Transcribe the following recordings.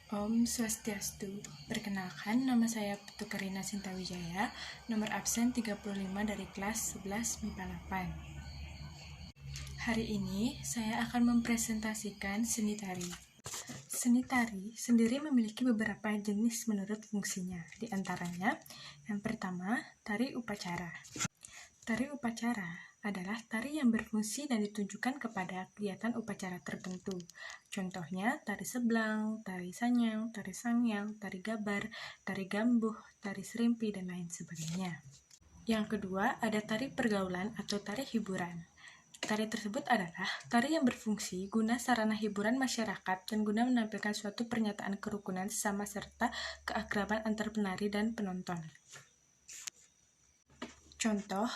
Om Swastiastu. Perkenalkan, nama saya Putu Karina Sintawijaya, nomor absen 35 dari kelas 11 MIPA 8. Hari ini, saya akan mempresentasikan seni tari. Seni tari sendiri memiliki beberapa jenis menurut fungsinya. Di antaranya, yang pertama, tari upacara. Tari upacara adalah tari yang berfungsi dan ditujukan kepada kegiatan upacara tertentu. Contohnya, tari seblang, tari sanyang, tari sangyang, tari gabar, tari gambuh, tari serimpi, dan lain sebagainya. Yang kedua, ada tari pergaulan atau tari hiburan. Tari tersebut adalah tari yang berfungsi guna sarana hiburan masyarakat dan guna menampilkan suatu pernyataan kerukunan sesama serta keakraban antar penari dan penonton. Contoh,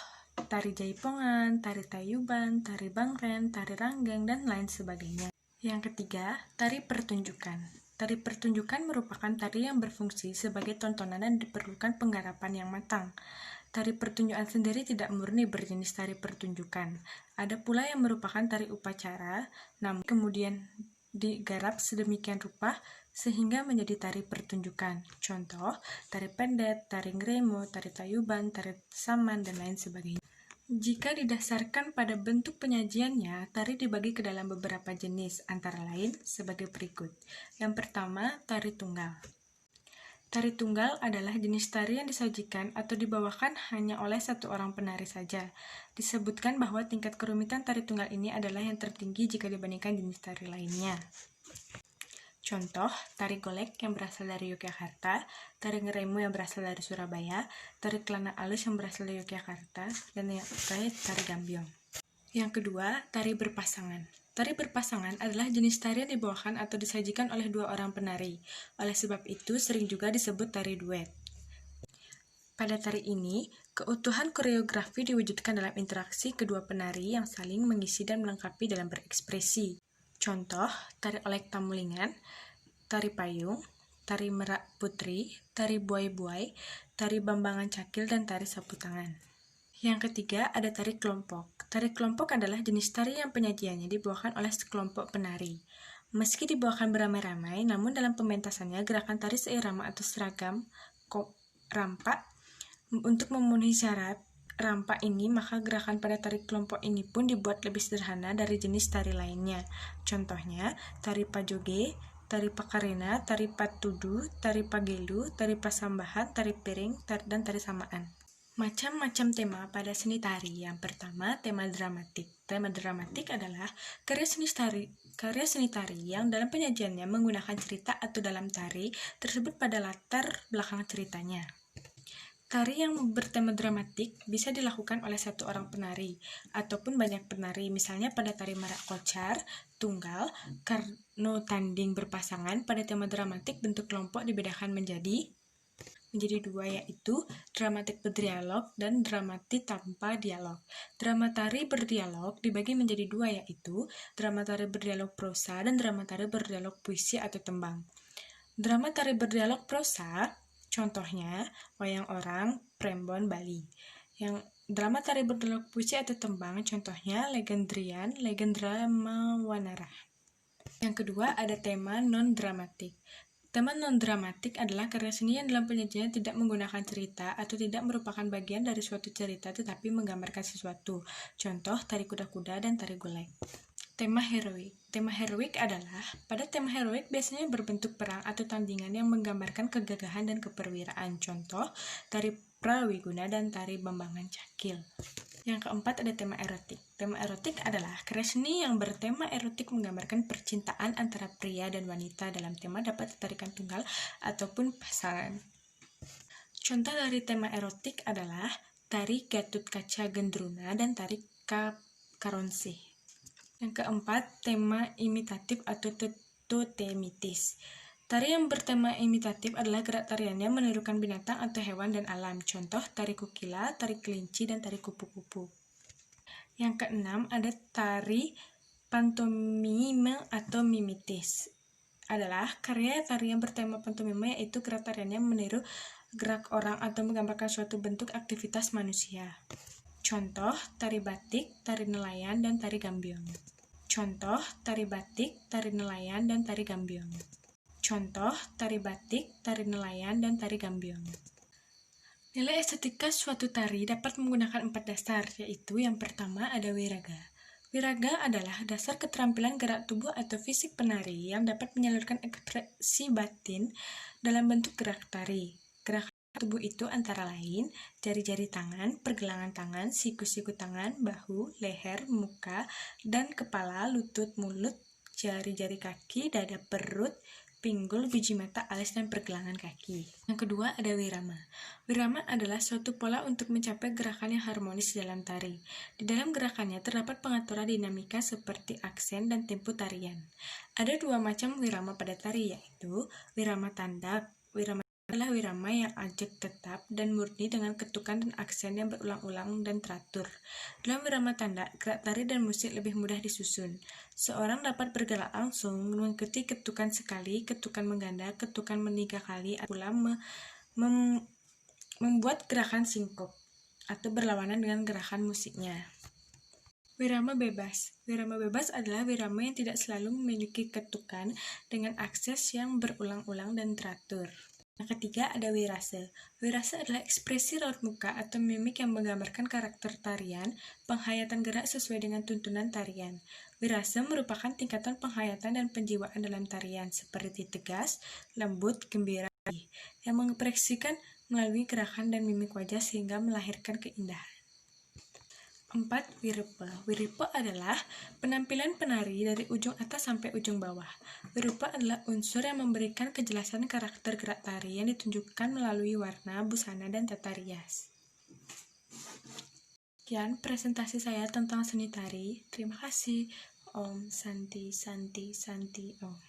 tari jaipongan, tari tayuban, tari bangren, tari ranggang, dan lain sebagainya. Yang ketiga, tari pertunjukan. Tari pertunjukan merupakan tari yang berfungsi sebagai tontonan dan diperlukan penggarapan yang matang. Tari pertunjukan sendiri tidak murni berjenis tari pertunjukan. Ada pula yang merupakan tari upacara, namun kemudian digarap sedemikian rupa sehingga menjadi tari pertunjukan. Contoh, tari pendet, tari ngremo, tari tayuban, tari saman, dan lain sebagainya. Jika didasarkan pada bentuk penyajiannya, tari dibagi ke dalam beberapa jenis, antara lain sebagai berikut. Yang pertama, tari tunggal. Tari tunggal adalah jenis tari yang disajikan atau dibawakan hanya oleh satu orang penari saja. Disebutkan bahwa tingkat kerumitan tari tunggal ini adalah yang tertinggi jika dibandingkan jenis tari lainnya. Contoh, tari golek yang berasal dari Yogyakarta, tari ngeremu yang berasal dari Surabaya, tari kelana alus yang berasal dari Yogyakarta, dan yang terakhir tari gambyong. Yang kedua, tari berpasangan. Tari berpasangan adalah jenis tari yang dibawakan atau disajikan oleh dua orang penari. Oleh sebab itu, sering juga disebut tari duet. Pada tari ini, keutuhan koreografi diwujudkan dalam interaksi kedua penari yang saling mengisi dan melengkapi dalam berekspresi. Contoh, tari olek tamulingan, tari payung, tari merak putri, tari buai-buai, tari bambangan cakil, dan tari sapu tangan. Yang ketiga, ada tari kelompok. Tari kelompok adalah jenis tari yang penyajiannya dibawakan oleh sekelompok penari. Meski dibawakan beramai-ramai, namun dalam pementasannya gerakan tari seirama atau seragam rampak. Untuk memenuhi syarat rampak ini, maka gerakan pada tari kelompok ini pun dibuat lebih sederhana dari jenis tari lainnya. Contohnya, tari pajoge, tari pakarena, tari patudu, tari pagelu, tari pasambahan, tari piring, dan tari samaan. Macam-macam tema pada seni tari. Yang pertama, tema dramatik. Tema dramatik adalah karya seni tari yang dalam penyajiannya menggunakan cerita atau dalam tari tersebut pada latar belakang ceritanya. Tari yang bertema dramatik bisa dilakukan oleh satu orang penari ataupun banyak penari, misalnya pada tari merak kocar, tunggal, karno tanding berpasangan. Pada tema dramatik, bentuk kelompok dibedakan menjadi dua, yaitu dramatik berdialog dan dramatik tanpa dialog. Drama tari berdialog dibagi menjadi dua, yaitu drama tari berdialog prosa dan drama tari berdialog puisi atau tembang. Drama tari berdialog prosa contohnya wayang orang, Prembon, Bali. Yang drama tari berdialog puisi atau tembang contohnya Legendrian, Legendrama Wanara. Yang kedua, ada tema non-dramatik. Tema non-dramatik adalah karya seni yang dalam penyajiannya tidak menggunakan cerita atau tidak merupakan bagian dari suatu cerita tetapi menggambarkan sesuatu. Contoh, tari kuda-kuda dan tari golek. Tema heroik. Tema heroik adalah, pada tema heroik biasanya berbentuk perang atau tandingan yang menggambarkan kegagahan dan keperwiraan. Contoh, tari prawiguna dan tari bambangan cakil. Yang keempat, ada tema erotik. Tema erotik adalah karya seni yang bertema erotik menggambarkan percintaan antara pria dan wanita. Dalam tema dapat tarikan tunggal ataupun pasangan. Contoh dari tema erotik adalah tari Gatut Kaca Gendruna dan tari Karonsih. Yang keempat, tema imitatif atau totemitis. Tari yang bertema imitatif adalah gerak tariannya menirukan binatang atau hewan dan alam. Contoh, tari kukila, tari kelinci, dan tari kupu-kupu. Yang keenam, ada tari pantomime atau mimitis. Adalah karya tari yang bertema pantomime, yaitu gerak tariannya meniru gerak orang atau menggambarkan suatu bentuk aktivitas manusia. Contoh, tari batik, tari nelayan, dan tari gambyong. Contoh, tari batik, tari nelayan, dan tari gambyong. Contoh, tari batik, tari nelayan, dan tari gambiong. Nilai estetika suatu tari dapat menggunakan 4 dasar, yaitu yang pertama ada wiraga. Wiraga adalah dasar keterampilan gerak tubuh atau fisik penari yang dapat menyalurkan ekspresi batin dalam bentuk gerak tari. Gerak tubuh itu antara lain jari-jari tangan, pergelangan tangan, siku-siku tangan, bahu, leher, muka, dan kepala, lutut, mulut, jari-jari kaki, dada, perut, pinggul, biji mata, alis, dan pergelangan kaki. Yang kedua ada wirama. Wirama adalah suatu pola untuk mencapai gerakan yang harmonis dalam tari. Di dalam gerakannya terdapat pengaturan dinamika seperti aksen dan tempo tarian. Ada 2 macam wirama pada tari, yaitu wirama tandak. Wirama adalah wirama yang ajak tetap dan murni dengan ketukan dan aksen yang berulang-ulang dan teratur. Dalam wirama tandak, gerak tari dan musik lebih mudah disusun. Seorang dapat bergerak langsung mengikuti ketukan sekali, ketukan mengganda, ketukan 3 kali, atau pula membuat gerakan sinkop atau berlawanan dengan gerakan musiknya. Wirama bebas. Wirama bebas adalah wirama yang tidak selalu memiliki ketukan dengan akses yang berulang-ulang dan teratur. Yang ketiga ada wirase. Wirase adalah ekspresi raut muka atau mimik yang menggambarkan karakter tarian, penghayatan gerak sesuai dengan tuntunan tarian. Wirase merupakan tingkatan penghayatan dan penjiwaan dalam tarian, seperti tegas, lembut, gembira, yang mengekspresikan melalui gerakan dan mimik wajah sehingga melahirkan keindahan. 4. Wirupa. Wirupa adalah penampilan penari dari ujung atas sampai ujung bawah. Wirupa adalah unsur yang memberikan kejelasan karakter gerak tari yang ditunjukkan melalui warna, busana, dan tata rias. Sekian presentasi saya tentang seni tari. Terima kasih. Om Santi Santi Santi Om.